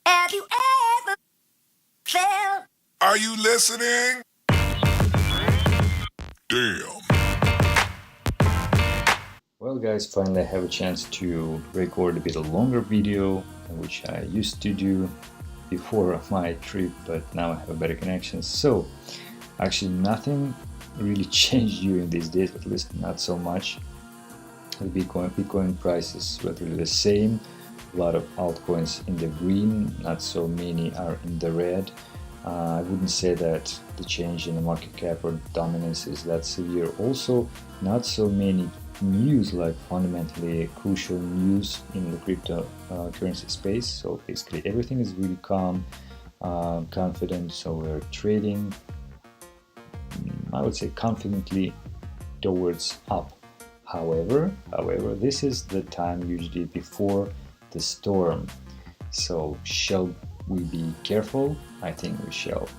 Have you ever felt? Are you listening? Damn. Well guys, finally I have a chance to record a bit longer video, which I used to do before my trip, but now I have a better connection. So actually nothing really changed during these days, at least not so much. The Bitcoin price is relatively the same. A lot of altcoins in the green, not so many are in the red. I wouldn't say that the change in the market cap or dominance is that severe. Also, not so many news, like fundamentally crucial news in the cryptocurrency space. So basically everything is really calm, confident. So we're trading, I would say, confidently towards up. However, this is the time usually before the storm. So shall we be careful? I think we shall.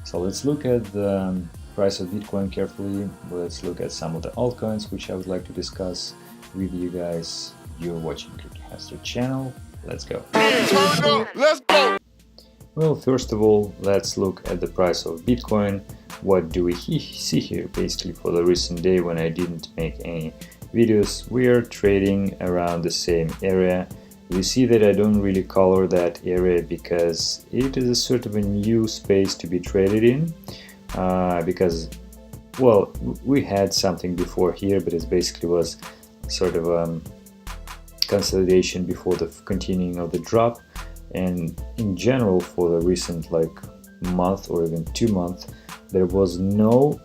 So let's look at the price of Bitcoin carefully. Let's look at some of the altcoins which I would like to discuss with you guys. You're watching QuarkChain channel. Let's go. Let's go. Well, first of all, let's look at the price of Bitcoin. What do we see here? Basically, for the recent day when I didn't make any videos, we are trading around the same area. You see that I don't really color that area because it is a sort of a new space to be traded in, because, well, we had something before here, but it basically was sort of a consolidation before the continuing of the drop. And in general, for the recent month or even 2 months, there was no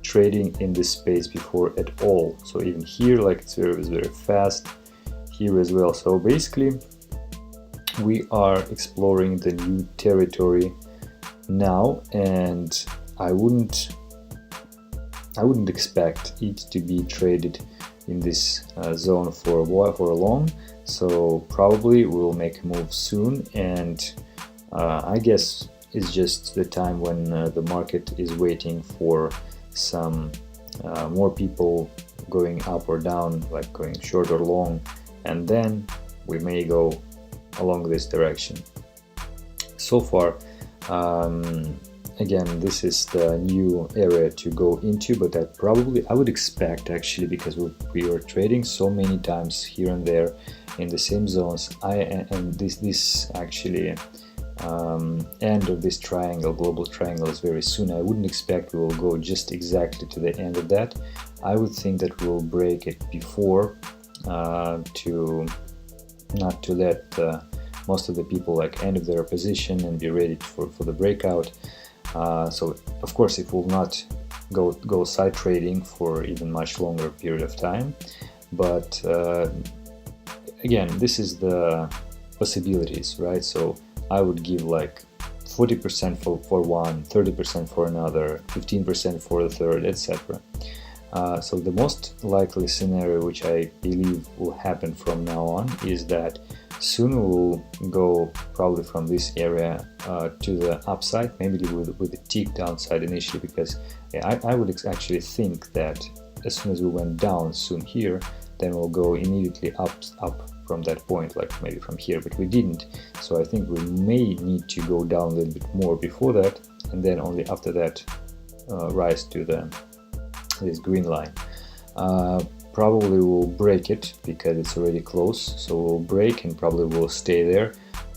trading in this space before at all. So even here, it's very fast here as well. So basically we are exploring the new territory now, and I wouldn't expect it to be traded in this zone for a while, for long. So probably we'll make a move soon, and I guess it's just the time when the market is waiting for some more people going up or down, like going short or long, and then we may go along this direction. So far, again, this is the new area to go into, but I would expect, actually, because we are trading so many times here and there in the same zones, and this actually end of this triangle, global triangle, is very soon. I wouldn't expect we will go just exactly to the end of that. I would think that we will break it before, to not to let most of the people end of their position and be ready for the breakout. So of course it will not go side trading for even much longer period of time, but again, this is the possibilities, right? So I would give 40% for one, 30% for another, 15% for the third, etc. So the most likely scenario, which I believe will happen from now on, is that soon we'll go probably from this area to the upside, maybe with a tick downside initially, because I would actually think that as soon as we went down soon here, then we'll go immediately up from that point, maybe from here, but we didn't. So I think we may need to go down a little bit more before that, and then only after that rise to this green line. Probably we'll break it because it's already close, so we'll break and probably will stay there.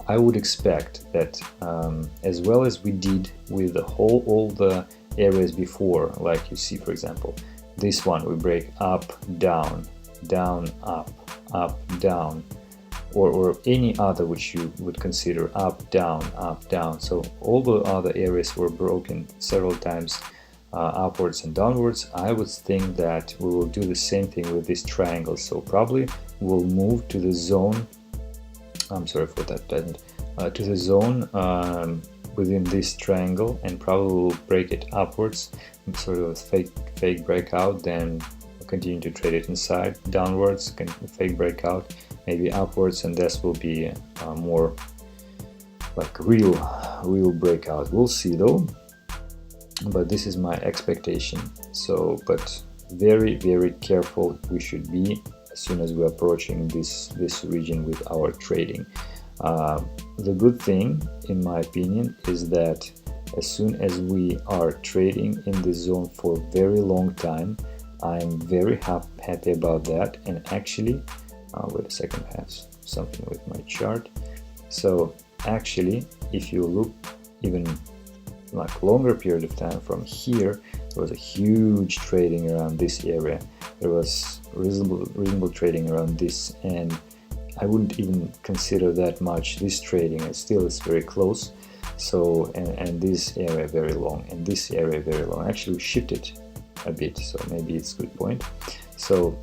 I would expect that as well as we did with all the areas before, like you see, for example, this one, we break up, down, down, up, down, or any other which you would consider up, down. So all the other areas were broken several times, upwards and downwards. I would think that we will do the same thing with this triangle. So probably we'll move to the zone, I'm sorry for that, to the zone within this triangle, and probably we'll break it upwards, sort of a fake breakout, then continue to trade it inside, downwards, fake breakout, maybe upwards, and this will be more real breakout. We'll see though, but this is my expectation. So, but very careful we should be as soon as we're approaching this region with our trading. The good thing, in my opinion, is that as soon as we are trading in this zone for a very long time, I'm very happy about that. And actually, wait a second, I have something with my chart. So actually, if you look even like longer period of time from here, there was a huge trading around this area. There was reasonable trading around this, and I wouldn't even consider that much this trading, and still it's very close. So and this area very long, and this area very long. Actually we shifted a bit, so maybe it's a good point. So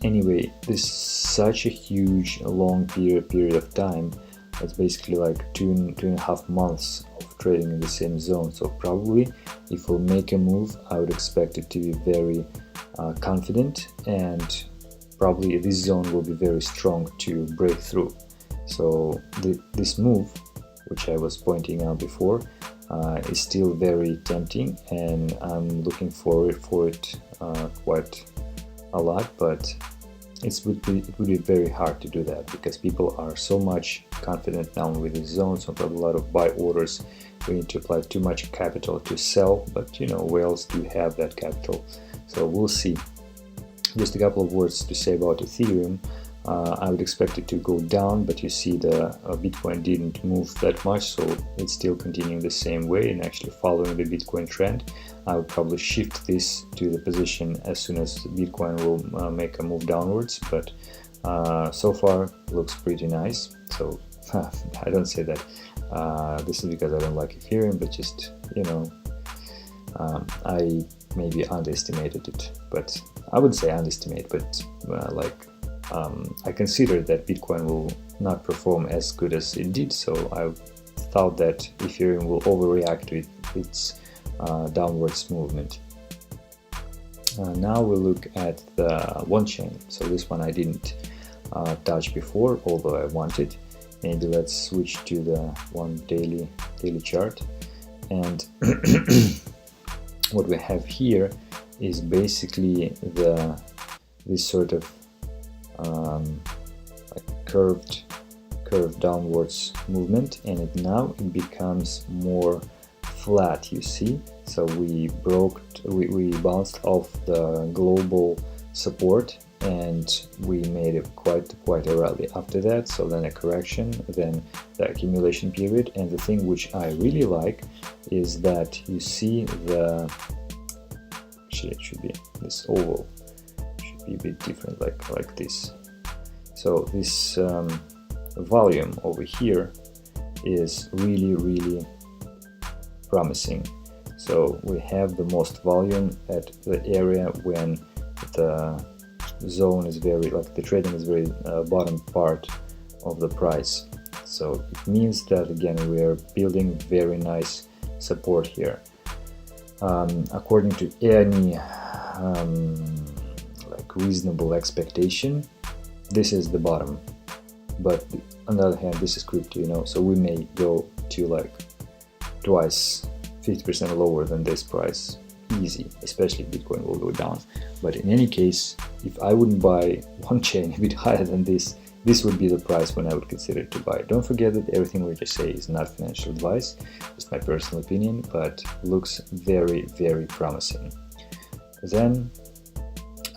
anyway, this is such a huge long period of time. It's basically like two and a half months of trading in the same zone. So probably if we'll make a move, I would expect it to be very confident, and probably this zone will be very strong to break through. So this move, which I was pointing out before, is still very tempting, and I'm looking forward for it quite a lot, but it would be very hard to do that because people are so much confident now with the zone. So probably a lot of buy orders. We need to apply too much capital to sell, but you know, whales do have that capital, so we'll see. Just a couple of words to say about Ethereum. I would expect it to go down, but you see the Bitcoin didn't move that much, so it's still continuing the same way and actually following the Bitcoin trend. I would probably shift this to the position as soon as Bitcoin will make a move downwards, but so far looks pretty nice. So I don't say that this is because I don't like Ethereum, but just, you know, I maybe underestimated it, but I would say underestimate, but I considered that Bitcoin will not perform as good as it did, so I thought that Ethereum will overreact to its downwards movement. Now we'll look at the Wanchain. So this one I didn't touch before, although I wanted. Maybe let's switch to the one daily chart, and what we have here is basically this sort of like curved downwards movement, and now it becomes more flat, you see. So we bounced off the global support, and we made it quite a rally after that. So then a correction, then the accumulation period, and the thing which I really like is that you see actually it should be this oval, should be a bit different, like this. So this volume over here is really promising. So we have the most volume at the area when the zone is very, like the trading is very bottom part of the price. So it means that again we are building very nice support here. According to any like reasonable expectation, this is the bottom, but on the other hand, this is crypto, you know, so we may go to like twice 50% lower than this price, easy, especially if Bitcoin will go down. But in any case, if I wouldn't buy Wanchain a bit higher than this would be the price when I would consider to buy. Don't forget that everything we just say is not financial advice, it's my personal opinion, but looks very promising. Then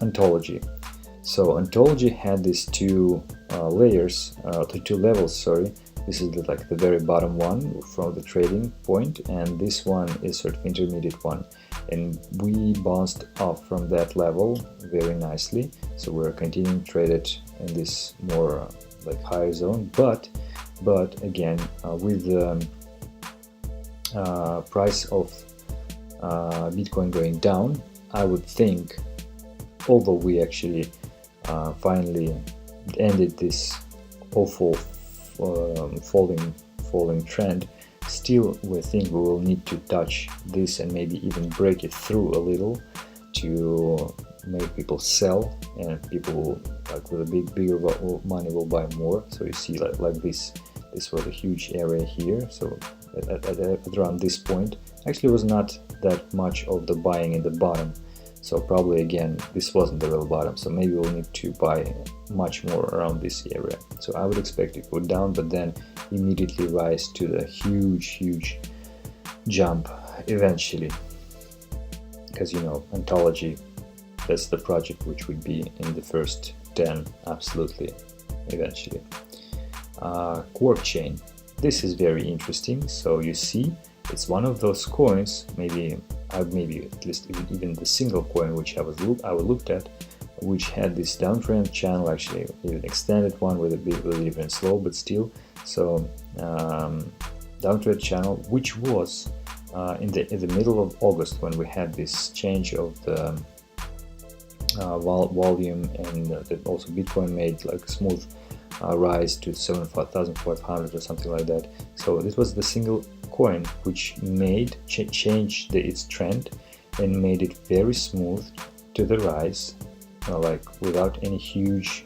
Ontology. So Ontology had these two levels, sorry. This is like the very bottom one from the trading point, and this one is sort of intermediate one, and we bounced off from that level very nicely. So we're continuing to trade it in this more like higher zone, but again with the price of Bitcoin going down, I would think, although we actually finally ended this awful falling trend, still we think we will need to touch this and maybe even break it through a little to make people sell, and people like with a bigger money will buy more. So you see like this was a huge area here. So at around this point actually was not that much of the buying in the bottom. So probably again this wasn't the real bottom, so maybe we'll need to buy much more around this area. So I would expect it to go down, but then immediately rise to the huge jump eventually, because you know Ontology, that's the project which would be in the first 10 absolutely eventually. QuarkChain, this is very interesting. So you see it's one of those coins, maybe at least even the single coin which I looked at, which had this downtrend channel, actually even extended one with a different slope, but still. So downtrend channel, which was in the middle of August, when we had this change of the volume, and also Bitcoin made like a smooth rise to 7,500 or something like that. So this was the single coin which made changed its trend and made it very smooth to the rise, like without any huge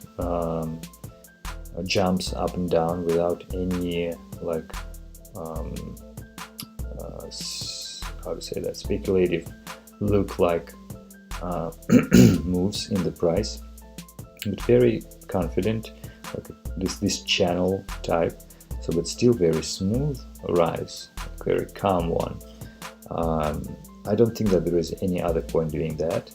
jumps up and down, without any like how to say that, speculative look like moves in the price, but very confident, like this channel type. So but still very smooth rise, very calm one. I don't think that there is any other coin doing that,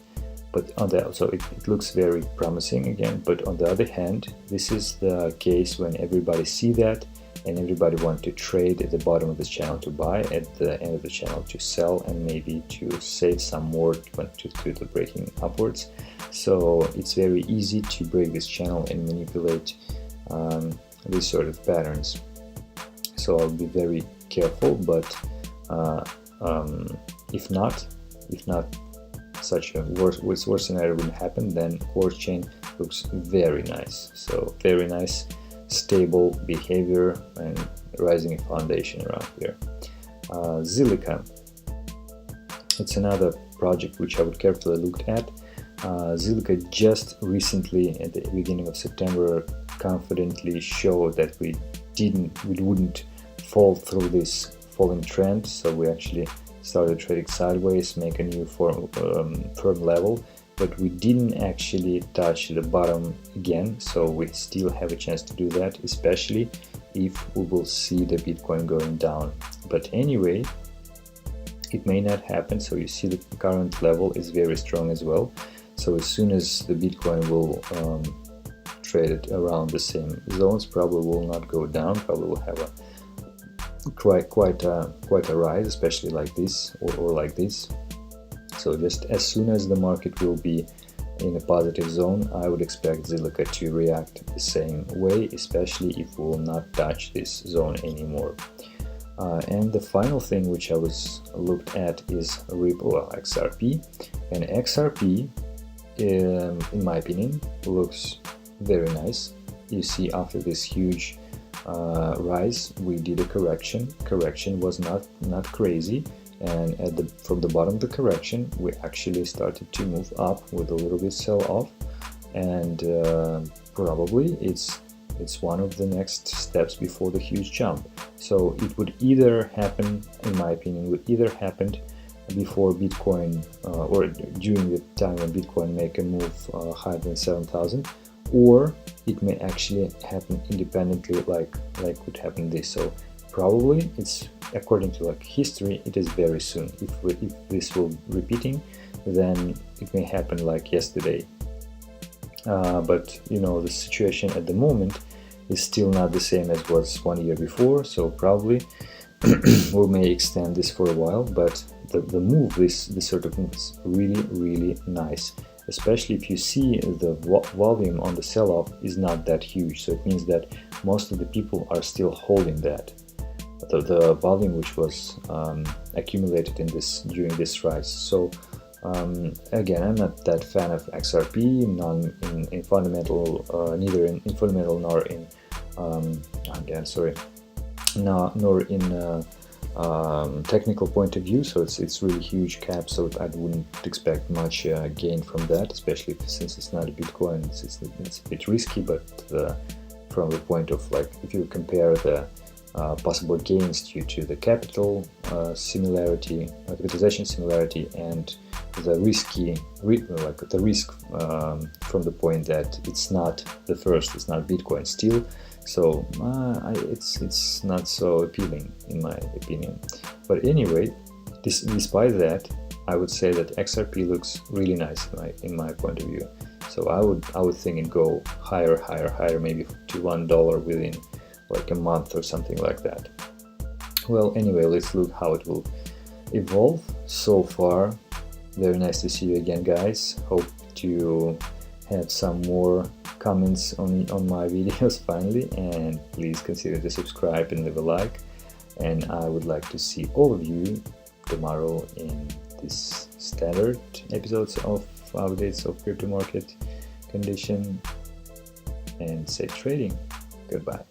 but so it looks very promising again. But on the other hand, this is the case when everybody see that and everybody want to trade at the bottom of this channel to buy, at the end of the channel to sell, and maybe to save some more to the breaking upwards. So it's very easy to break this channel and manipulate these sort of patterns. So I'll be very careful, but if not such a worse scenario would happen, then QuarkChain looks very nice. So very nice, stable behavior and rising foundation around here. Zilliqa, it's another project which I would carefully look at. Zilliqa just recently, at the beginning of September, confidently showed that we wouldn't fall through this falling trend, so we actually started trading sideways, make a new firm level, but we didn't actually touch the bottom again. So we still have a chance to do that, especially if we will see the Bitcoin going down. But anyway, it may not happen. So you see the current level is very strong as well. So as soon as the Bitcoin will trade it around the same zones, probably will not go down, probably will have a quite a rise, especially like this or like this. So just as soon as the market will be in a positive zone, I would expect Zilliqa to react the same way, especially if we will not touch this zone anymore. And the final thing which I was looked at is Ripple, XRP. And XRP, in my opinion, looks very nice. You see, after this huge rise, we did a correction. Correction was not crazy, and from the bottom of the correction, we actually started to move up with a little bit sell-off, and probably it's one of the next steps before the huge jump. So it would either happen, in my opinion, before Bitcoin or during the time when Bitcoin make a move higher than 7,000, or it may actually happen independently, like would happen this. So probably it's, according to like history, it is very soon. If this will repeating, then it may happen like yesterday. But you know, the situation at the moment is still not the same as was 1 year before. So probably we may extend this for a while. But the move, this sort of move, is really nice. Especially if you see the volume on the sell-off is not that huge, so it means that most of the people are still holding that. The volume which was accumulated during this rise. So again, I'm not that fan of XRP, in fundamental, neither in fundamental nor in nor in technical point of view. So it's really huge cap, so I wouldn't expect much gain from that, especially since it's not a Bitcoin. It's a bit risky, but from the point of, like, if you compare the possible gains due to the capital similarity, capitalization similarity, and the risk from the point that it's not the first, it's not Bitcoin still. So it's not so appealing in my opinion. But anyway, despite that, I would say that XRP looks really nice in my point of view. So I would think it go higher, maybe to $1 within like a month or something like that. Well, anyway, let's look how it will evolve. So far, very nice to see you again, guys. Hope to have some more comments on my videos finally, and please consider to subscribe and leave a like. And I would like to see all of you tomorrow in this standard episodes of updates of crypto market condition, and safe trading. Goodbye.